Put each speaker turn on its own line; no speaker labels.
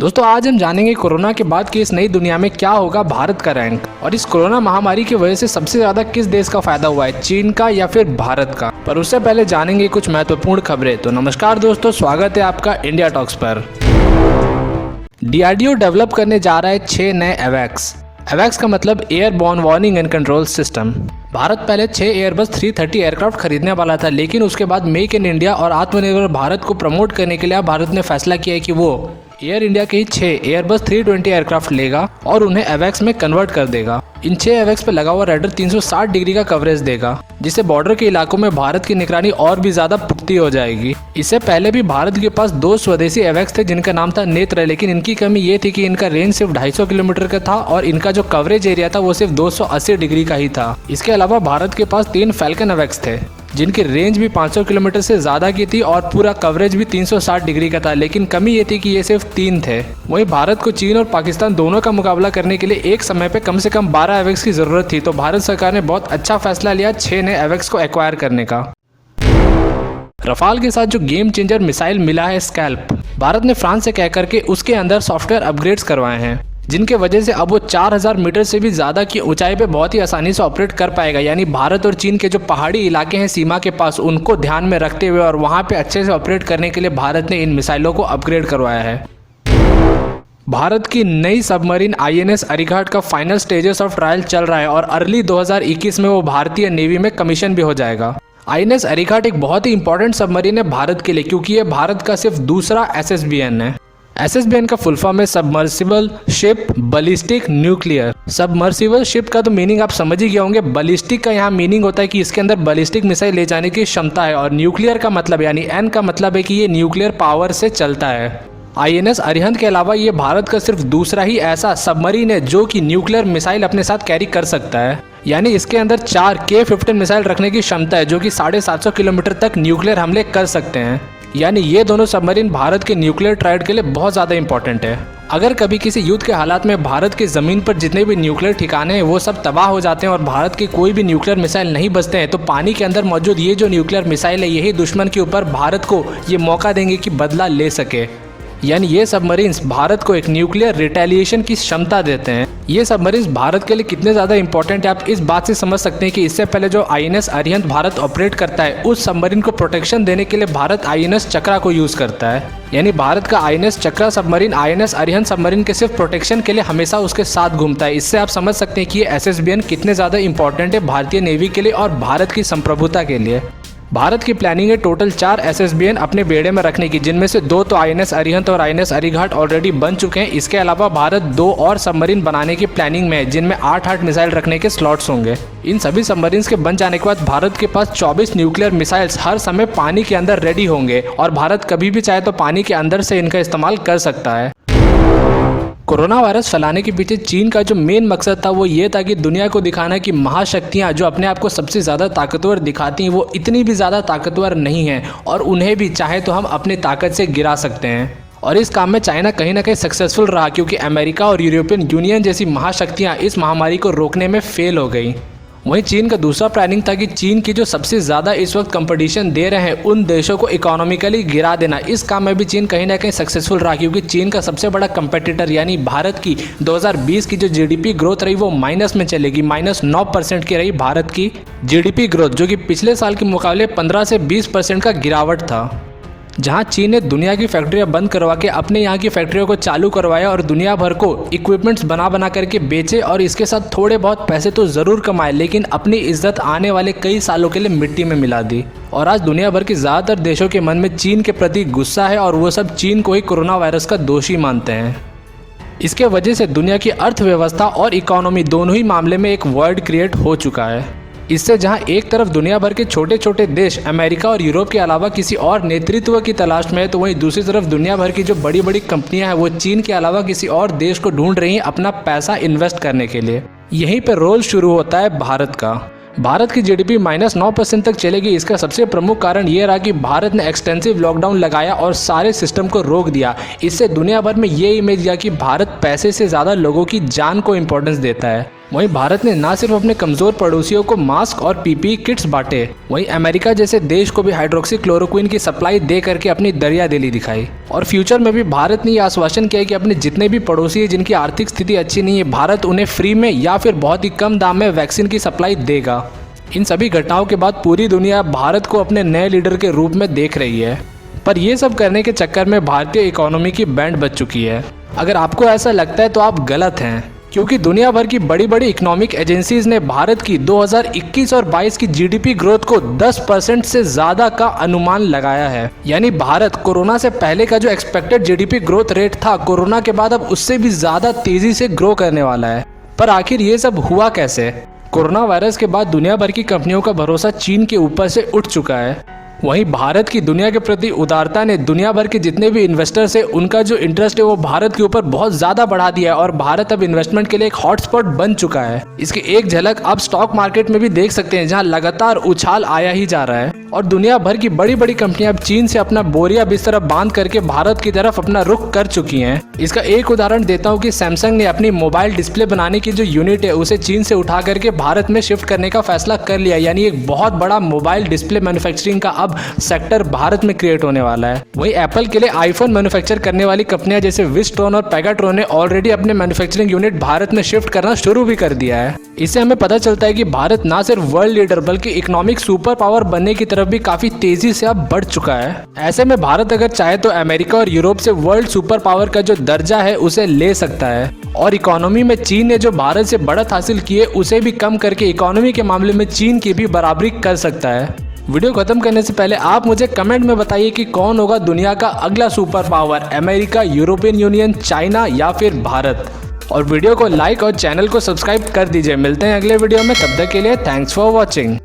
दोस्तों आज हम जानेंगे कोरोना के बाद की इस नई दुनिया में क्या होगा भारत का रैंक, और इस कोरोना महामारी की वजह से सबसे ज्यादा किस देश का फायदा हुआ है, चीन का या फिर भारत का। पर उससे पहले जानेंगे कुछ महत्वपूर्ण खबरें। तो नमस्कार दोस्तों, स्वागत है आपका इंडिया टॉक्स पर। डीआरडीओ डेवलप करने जा रहा है 6 नए एवैक्स। एवैक्स का मतलब airborne warning and control system. Bharat पहले 6 एयरबस 330 एयरक्राफ्ट खरीदने वाला था, लेकिन उसके बाद मेक इन इंडिया और आत्मनिर्भर भारत को प्रमोट करने के लिए भारत ने फैसला किया है कि वो एयर इंडिया के ही 6 एयरबस 320 एयरक्राफ्ट लेगा और उन्हें एवैक्स में कन्वर्ट कर देगा। इन 6 एवैक्स पर लगा हुआ रडार 360 डिग्री का कवरेज देगा, जिससे बॉर्डर के इलाकों में भारत की निगरानी और भी ज्यादा पुख्ती हो जाएगी। इससे पहले भी भारत के पास 2 स्वदेशी एवैक्स थे जिनका नाम था नेत्र, लेकिन इनकी कमी ये थी कि इनका रेंज सिर्फ 250 किलोमीटर का था और इनका जो कवरेज एरिया था वो सिर्फ 280 डिग्री का ही था। इसके अलावा भारत के पास 3 फैल्कन एवैक्स थे जिनकी रेंज भी 500 किलोमीटर से ज़्यादा की थी और पूरा कवरेज भी 360 डिग्री का था, लेकिन कमी ये थी कि ये सिर्फ 3 थे। वहीं भारत को चीन और पाकिस्तान दोनों का मुकाबला करने के लिए एक समय पे कम से कम 12 एवैक्स की ज़रूरत थी, तो भारत सरकार ने बहुत अच्छा फैसला लिया 6 नए एवैक्स को एक्वायर करने का। रफाल के साथ जो गेम चेंजर मिसाइल मिला है स्कैल्प, भारत ने फ्रांस से कह करके उसके अंदर सॉफ्टवेयर अपग्रेड्स करवाए हैं, जिनके वजह से अब वो 4000 मीटर से भी ज़्यादा की ऊंचाई पे बहुत ही आसानी से ऑपरेट कर पाएगा। यानी भारत और चीन के जो पहाड़ी इलाके हैं सीमा के पास, उनको ध्यान में रखते हुए और वहाँ पे अच्छे से ऑपरेट करने के लिए भारत ने इन मिसाइलों को अपग्रेड करवाया है। भारत की नई सबमरीन आईएनएस अरिघाट का फाइनल स्टेजेस ऑफ ट्रायल चल रहा है और अर्ली 2021 में वो भारतीय नेवी में कमीशन भी हो जाएगा। आईएनएस अरिघाट एक बहुत ही इंपॉर्टेंट सबमरीन है भारत के लिए, क्योंकि ये भारत का सिर्फ दूसरा एसएसबीएन है। एसएसबीएन का फुल फॉर्म है submersible ship ballistic nuclear. Submersible ship का तो मीनिंग आप समझ ही गए होंगे। बैलिस्टिक का यहाँ मीनिंग होता है कि इसके अंदर बैलिस्टिक मिसाइल ले जाने की क्षमता है, और न्यूक्लियर का मतलब यानी एन का मतलब है कि ये न्यूक्लियर पावर से चलता है। आईएनएस अरिहंत के अलावा ये भारत का सिर्फ दूसरा ही ऐसा सबमरीन है जो कि न्यूक्लियर मिसाइल अपने साथ कैरी कर सकता है। यानी इसके अंदर 4 K-15 मिसाइल रखने की क्षमता है जो कि 750 किलोमीटर तक न्यूक्लियर हमले कर सकते हैं। यानी ये दोनों सबमरीन भारत के न्यूक्लियर ट्रायड के लिए बहुत ज़्यादा इंपॉर्टेंट है। अगर कभी किसी युद्ध के हालात में भारत की ज़मीन पर जितने भी न्यूक्लियर ठिकाने हैं वो सब तबाह हो जाते हैं और भारत के कोई भी न्यूक्लियर मिसाइल नहीं बचते हैं, तो पानी के अंदर मौजूद ये जो न्यूक्लियर मिसाइल है यही दुश्मन के ऊपर भारत को ये मौका देंगे कि बदला ले सके। यानी ये सबमरीन्स भारत को एक न्यूक्लियर रिटेलिएशन की क्षमता देते हैं। ये सबमरीन्स भारत के लिए कितने ज़्यादा इंपॉर्टेंट है आप इस बात से समझ सकते हैं कि इससे पहले जो आईएनएस अरिहंत भारत ऑपरेट करता है, उस सबमरीन को प्रोटेक्शन देने के लिए भारत आईएनएस चक्रा को यूज़ करता है। यानी भारत का आईएनएस चक्रा सबमरीन आईएनएस अरिहंत सबमरीन के सिर्फ प्रोटेक्शन के लिए हमेशा उसके साथ घूमता है। इससे आप समझ सकते हैं कि ये एसएसबीएन कितने ज़्यादा इंपॉर्टेंट है भारतीय नेवी के लिए और भारत की संप्रभुता के लिए। भारत की प्लानिंग है टोटल 4 एसएसबीएन अपने बेड़े में रखने की, जिनमें से 2 तो आईएनएस अरिहंत और आईएनएस अरिघाट ऑलरेडी बन चुके हैं। इसके अलावा भारत 2 और सबमरीन बनाने की प्लानिंग में है जिनमें 8 मिसाइल रखने के स्लॉट्स होंगे। इन सभी सबमरीन्स के बन जाने के बाद भारत के पास 24 न्यूक्लियर मिसाइल्स हर समय पानी के अंदर रेडी होंगे और भारत कभी भी चाहे तो पानी के अंदर से इनका इस्तेमाल कर सकता है। कोरोना वायरस फैलाने के पीछे चीन का जो मेन मकसद था वो ये था कि दुनिया को दिखाना कि महाशक्तियाँ जो अपने आप को सबसे ज़्यादा ताकतवर दिखाती हैं वो इतनी भी ज़्यादा ताकतवर नहीं हैं और उन्हें भी चाहे तो हम अपनी ताकत से गिरा सकते हैं। और इस काम में चाइना कहीं ना कहीं सक्सेसफुल रहा, क्योंकि अमेरिका और यूरोपियन यूनियन जैसी महाशक्तियाँ इस महामारी को रोकने में फेल हो गई। वहीं चीन का दूसरा प्लानिंग था कि चीन की जो सबसे ज़्यादा इस वक्त कंपटीशन दे रहे हैं उन देशों को इकोनॉमिकली गिरा देना। इस काम में भी चीन कहीं ना कहीं सक्सेसफुल रहा, क्योंकि चीन का सबसे बड़ा कंपेटिटर यानी भारत की 2020 की जो जीडीपी ग्रोथ रही वो माइनस में चलेगी। -9% की रही भारत की जीडीपी ग्रोथ, जो कि पिछले साल के मुकाबले 15 से 20% का गिरावट था। जहां चीन ने दुनिया की फैक्ट्रियां बंद करवा के अपने यहाँ की फैक्ट्रियों को चालू करवाया और दुनिया भर को इक्विपमेंट्स बना करके बेचे और इसके साथ थोड़े बहुत पैसे तो ज़रूर कमाए, लेकिन अपनी इज्जत आने वाले कई सालों के लिए मिट्टी में मिला दी। और आज दुनिया भर के ज़्यादातर देशों के मन में चीन के प्रति गुस्सा है और वो सब चीन को ही कोरोना वायरस का दोषी मानते हैं। इसके वजह से दुनिया की अर्थव्यवस्था और इकोनॉमी दोनों ही मामले में एक वर्ड क्रिएट हो चुका है। इससे जहां एक तरफ दुनिया भर के छोटे छोटे देश अमेरिका और यूरोप के अलावा किसी और नेतृत्व की तलाश में है, तो वहीं दूसरी तरफ दुनिया भर की जो बड़ी बड़ी कंपनियां हैं वो चीन के अलावा किसी और देश को ढूंढ रही हैं अपना पैसा इन्वेस्ट करने के लिए। यहीं पर रोल शुरू होता है भारत का। भारत की जीडीपी -9% तक चलेगी। इसका सबसे प्रमुख कारण ये रहा कि भारत ने एक्सटेंसिव लॉकडाउन लगाया और सारे सिस्टम को रोक दिया। इससे दुनिया भर में ये इमेज गया कि भारत पैसे से ज़्यादा लोगों की जान को इम्पोर्टेंस देता है। वहीं भारत ने न सिर्फ अपने कमजोर पड़ोसियों को मास्क और पीपीई किट्स बांटे, वहीं अमेरिका जैसे देश को भी हाइड्रोक्सी क्लोरोक्विन की सप्लाई दे करके अपनी दरियादिली दिखाई। और फ्यूचर में भी भारत ने यह आश्वासन किया कि अपने जितने भी पड़ोसी हैं जिनकी आर्थिक स्थिति अच्छी नहीं है, भारत उन्हें फ्री में या फिर बहुत ही कम दाम में वैक्सीन की सप्लाई देगा। इन सभी घटनाओं के बाद पूरी दुनिया भारत को अपने नए लीडर के रूप में देख रही है। पर ये सब करने के चक्कर में भारतीय इकोनॉमी की बैंड बज चुकी है। अगर आपको ऐसा लगता है तो आप गलत हैं, क्योंकि दुनिया भर की बड़ी बड़ी इकोनॉमिक एजेंसीज ने भारत की 2021 और 22 की जीडीपी ग्रोथ को 10% से ज़्यादा का अनुमान लगाया है। यानी भारत कोरोना से पहले का जो एक्सपेक्टेड जीडीपी ग्रोथ रेट था, कोरोना के बाद अब उससे भी ज़्यादा तेज़ी से ग्रो करने वाला है। पर आखिर ये सब हुआ कैसे? कोरोना वायरस के बाद दुनिया भर की कंपनियों का भरोसा चीन के ऊपर से उठ चुका है। वहीं भारत की दुनिया के प्रति उदारता ने दुनिया भर के जितने भी इन्वेस्टर्स हैं उनका जो इंटरेस्ट है वो भारत के ऊपर बहुत ज़्यादा बढ़ा दिया है और भारत अब इन्वेस्टमेंट के लिए एक हॉटस्पॉट बन चुका है। इसकी एक झलक आप स्टॉक मार्केट में भी देख सकते हैं, जहां लगातार उछाल आया ही जा रहा है और दुनिया भर की बड़ी बड़ी कंपनियां अब चीन से अपना बोरिया बिस्तर बांध करके भारत की तरफ अपना रुख कर चुकी हैं। इसका एक उदाहरण देता हूं कि सैमसंग ने अपनी मोबाइल डिस्प्ले बनाने की जो यूनिट है उसे चीन से उठा करके भारत में शिफ्ट करने का फैसला कर लिया। यानी एक बहुत बड़ा मोबाइल डिस्प्ले मैन्युफैक्चरिंग का अब सेक्टर भारत में क्रिएट होने वाला है। वहीं एप्पल के लिए आईफोन मैन्युफैक्चर करने वाली कंपनियां जैसे विस्ट्रॉन और पेगाट्रॉन ने ऑलरेडी अपने मैन्युफैक्चरिंग यूनिट भारत में शिफ्ट करना शुरू भी कर दिया है। इससे हमें पता चलता है कि भारत ना सिर्फ वर्ल्ड लीडर बल्कि इकोनॉमिक सुपर पावर बनने की तरफ भी काफी तेजी से अब बढ़ चुका है। ऐसे में भारत अगर चाहे तो अमेरिका और यूरोप से वर्ल्ड सुपर पावर का जो दर्जा है उसे ले सकता है और इकोनॉमी में चीन ने जो भारत से बढ़त हासिल की है उसे भी कम करके इकोनॉमी के मामले में चीन की भी बराबरी कर सकता है। वीडियो खत्म करने से पहले आप मुझे कमेंट में बताइए कि कौन होगा दुनिया का अगला super power, America, European union, China या फिर भारत। और वीडियो को लाइक और चैनल को सब्सक्राइब कर दीजिए। मिलते हैं अगले वीडियो में, तब तक के लिए थैंक्स फॉर वॉचिंग।